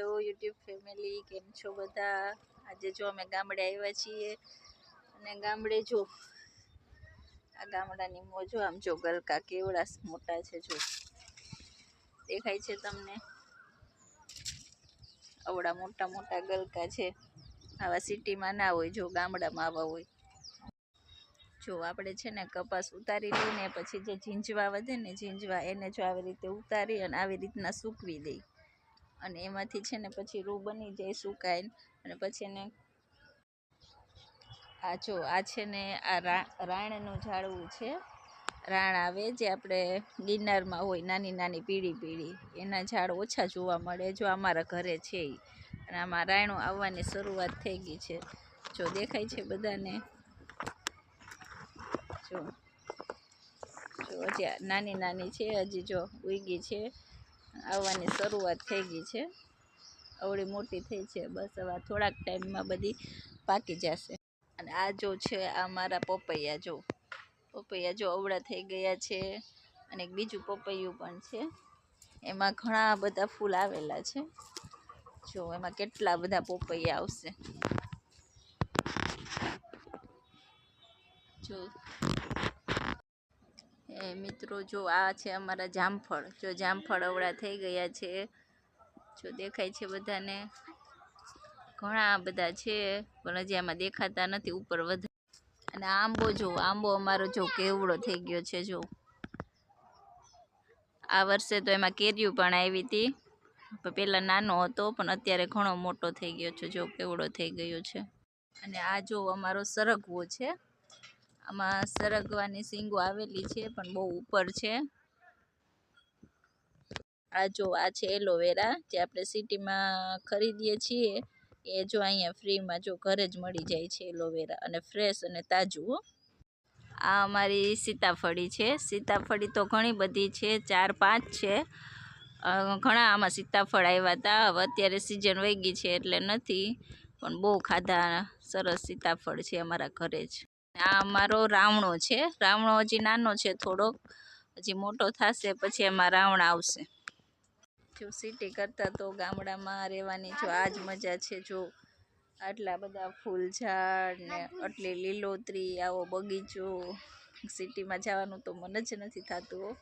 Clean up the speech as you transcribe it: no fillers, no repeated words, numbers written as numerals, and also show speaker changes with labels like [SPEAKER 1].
[SPEAKER 1] Hello YouTube family, કેમ છો બધા? આજે જો અમે ગામડે આવ્યા છીએ અને ગામડે જો આ ગામડાની મોજો આમ જો ગલકા કેવડા મોટા છે, જો દેખાય છે તમને? આવડા મોટા મોટા ગલકા છે. આવા સિટીમાં ના હોય, જો ગામડામાં આવા હોય. જો આપણે છે ને કપાસ ઉતારી લઈને પછી જે ઝીંઝવા વધે ને ઝીંઝવા એને જો આવી રીતે ઉતારી અને આવી રીતના સૂકવી દઈ અને એમાંથી છે ને પછી રૂ બની જાય સુકાય અને પછી એને આ જો આ છે ને આ રાણનું ઝાડવું છે. રાણ આવે જે આપણે ગિરનારમાં હોય, નાની નાની પીળી પીળી, એના ઝાડ ઓછા જોવા મળે. જો અમારા ઘરે છે અને આમાં રાયણું આવવાની શરૂઆત થઈ ગઈ છે. જો દેખાય છે બધાને? જો હજી નાની નાની છે, હજી જો ઉગી છે, આવવાની શરૂઆત થઈ ગઈ છે. અવળી મોટી થઈ છે, બસ હવે થોડાક ટાઈમમાં બધી પાકી જશે. અને આ જો છે આ મારા પપૈયા, જો પપૈયા જો અવળા થઈ ગયા છે. અને એક બીજું પપૈયું પણ છે, એમાં ઘણા બધા ફૂલ આવેલા છે. જો એમાં કેટલા બધા પપૈયા આવશે. જો મિત્રો, જો આ છે અમારા જામફળ. જો જામફળ અવળા થઈ ગયા છે, જો દેખાય છે બધાને? ઘણા બધા છે પણ હજી આમાં દેખાતા નથી, ઉપર વધારે. અને આંબો જો, આંબો અમારો જો કેવડો થઈ ગયો છે. જો આ વર્ષે તો એમાં કેરીયું પણ આવી હતી, પહેલાં નાનો હતો પણ અત્યારે ઘણો મોટો થઈ ગયો છે. જો કેવડો થઈ ગયો છે. અને આ જો અમારો સરગવો છે. આમાં સરગવાની શીંગો આવેલી છે પણ બહુ ઉપર છે. આ જો આ છે એલોવેરા, જે આપણે સિટીમાં ખરીદીએ છીએ એ જો અહીંયા ફ્રીમાં જો ઘરે જ મળી જાય છે એલોવેરા, અને ફ્રેશ અને તાજું. આ અમારી સીતાફળી છે. સીતાફળી તો ઘણી બધી છે, 4-5 છે. ઘણા આમાં સીતાફળ આવ્યા હતા. હવે અત્યારે સિઝન વહી ગઈ છે એટલે નથી, પણ બહુ ખાધા. સરસ સીતાફળ છે અમારા ઘરે જ. આ અમારો રાવણો છે. રાવણો હજી નાનો છે થોડોક, હજી મોટો થશે પછી એમાં રાવણ આવશે. જો સિટી કરતાં તો ગામડામાં રહેવાની જો આ જ મજા છે. જો આટલા બધા ફૂલ ઝાડ ને આટલી લીલોતરી, આવો બગીચો. સિટીમાં જવાનું તો મન જ નથી થતું.